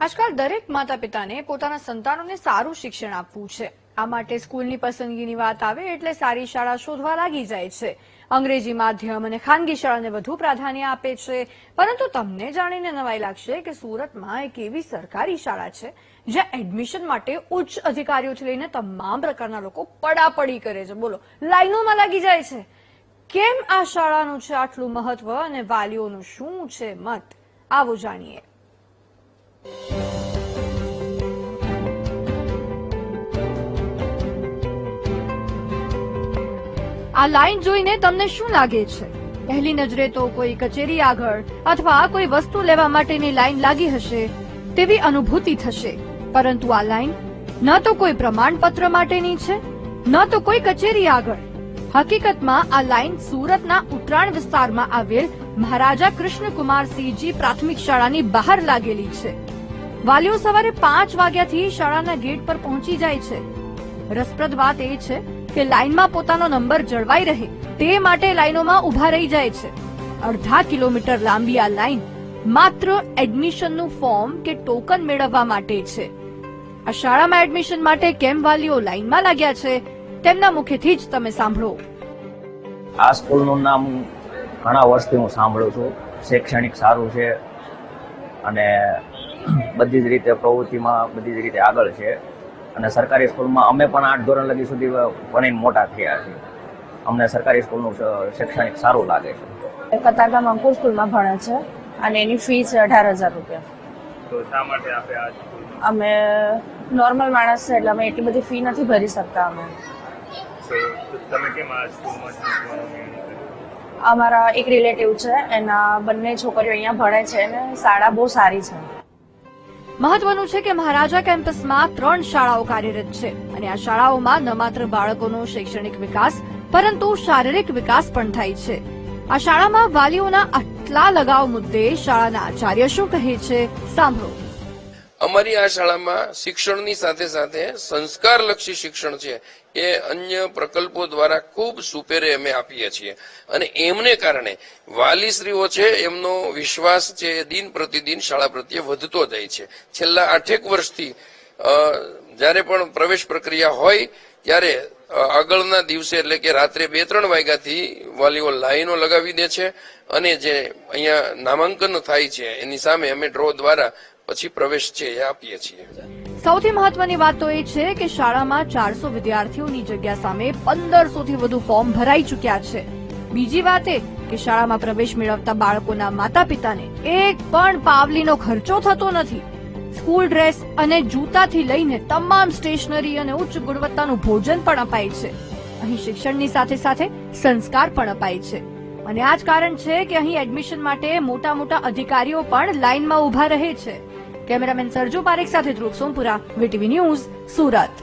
આજકાલ દરેક માતા પિતાને પોતાના સંતાનોને સારું શિક્ષણ આપવું છે। આ માટે સ્કૂલની પસંદગીની વાત આવે એટલે સારી શાળા શોધવા લાગી જાય છે। અંગ્રેજી માધ્યમ અને ખાનગી શાળાને વધુ પ્રાધાન્ય આપે છે। પરંતુ તમને જાણીને નવાઈ લાગશે કે સુરતમાં એક એવી સરકારી શાળા છે જ્યાં એડમિશન માટે ઉચ્ચ અધિકારીઓથી લઈને તમામ પ્રકારના લોકો પડાપડી કરે છે। બોલો, લાઈનોમાં લાગી જાય છે। કેમ આ શાળાનું છે આટલું મહત્વ અને વાલીઓનું શું છે મત, આવો જાણીએ। આ લાઈન જોઈને તમને શું લાગે છે? પહેલી નજરે તો કોઈ કચેરી આગળ અથવા કોઈ વસ્તુ લેવા માટેની લાઈન લાગી હશે તેવી અનુભૂતિ થશે, પરંતુ આ લાઈન ન તો કોઈ પ્રમાણપત્ર માટેની છે ન તો કોઈ કચેરી આગળ। હકીકતમાં આ લાઈન સુરતના ઉત્તરાયણ વિસ્તારમાં આવેલ મહારાજા કૃષ્ણકુમારસિંહજી પ્રાથમિક શાળાની બહાર લાગેલી છે। વાલીઓ સવારે 5 વાગ્યાથી શાળાના ગેટ પર પહોંચી જાય છે। રસપ્રદ વાત એ છે કે લાઈનમાં પોતાનો નંબર જળવાઈ રહે તે માટે લાઈનોમાં ઉભા રહી જાય છે। અડધા કિલોમીટર લાંબી આ લાઈન માત્ર એડમિશનનું ફોર્મ કે ટોકન મેળવવા માટે છે। આ શાળામાં એડમિશન માટે કેમ વાલીઓ લાઈનમાં લાગ્યા છે તેમના મુખેથી જ તમે સાંભળો। આ સ્કૂલનું નામ ઘણા વર્ષથી હું સાંભળું છું। શૈક્ષણિક સારું છે અને બધી જ રીતે પ્રવૃત્તિમાં બધી જ રીતે આગળ છે અને સરકારી સ્કૂલમાં અમે પણ 8 ધોરણ લગી સુધી ભણીને મોટા થયા છીએ। અમને સરકારી સ્કૂલનું શૈક્ષણિક સારું લાગે છે। કતારગામ અંકુર સ્કૂલમાં ભણે છે અને એની ફી છે 18,000 રૂપિયા। તો શા માટે આપે આ સ્કૂલ? અમે નોર્મલ માણસ છે એટલે અમે એટલી બધી ફી નથી ભરી શકતા। અમે તમે કેમ આ સ્કૂલમાં ભણવાનો નિર્ણય કર્યો? અમારા એક રિલેટિવ છે, એના બંને છોકરીઓ અહીંયા ભણે છે અને શાળા બહુ સારી છે। મહત્વનું છે કે મહારાજા કેમ્પસમાં 3 શાળાઓ કાર્યરત છે અને આ શાળાઓમાં ન માત્ર બાળકોનો શૈક્ષણિક વિકાસ પરંતુ શારીરિક વિકાસ પણ થાય છે। આ શાળામાં વાલીઓના આટલા લગાવ મુદ્દે શાળાના આચાર્ય શું કહે છે, સાંભળો। અમારી આ શાળામાં શિક્ષણની સાથે સાથે સંસ્કારલક્ષી શિક્ષણ છે એ અન્ય પ્રકલ્પો દ્વારા ખૂબ સુપેરે અમે આપીએ છીએ અને એમને કારણે વાલીશ્રીઓ છે એમનો વિશ્વાસ છે એ દિન પ્રતિદિન શાળા પ્રત્યે વધતો જાય છે। છેલ્લા 8 વર્ષથી જ્યારે પણ પ્રવેશ પ્રક્રિયા હોય ત્યારે આગળના દિવસે એટલે કે રાત્રે 2-3 વાગ્યાથી વાલીઓ લાઈનો લગાવી દે છે અને જે અહીંયા નામાંકન થાય છે એની સામે અમે ડ્રો દ્વારા પછી પ્રવેશ છે એ આપીએ છીએ। સૌથી મહત્વની વાત તો એ છે કે શાળામાં 400 વિદ્યાર્થીઓની જગ્યા સામે 1500 થી વધુ ફોર્મ ભરાઈ ચૂક્યા છે। બીજી વાત એ કે શાળામાં પ્રવેશ મેળવતા બાળકોના માતા પિતાને એક પણ પાવલીનો ખર્ચો થતો નથી। સ્કૂલ ડ્રેસ અને જૂતાથી લઈને તમામ સ્ટેશનરી અને ઉચ્ચ ગુણવત્તાનું ભોજન પણ અપાય છે। અહીં શિક્ષણની સાથે સાથે સંસ્કાર પણ અપાય છે અને આ જ કારણ છે કે અહીં એડમિશન માટે મોટા મોટા અધિકારીઓ પણ લાઈનમાં ઉભા રહે છે। કેમેરામેન સરજુ પારેખ સાથે ધ્રુવ સોમપુરા, વીટીવી ન્યૂઝ, સુરત।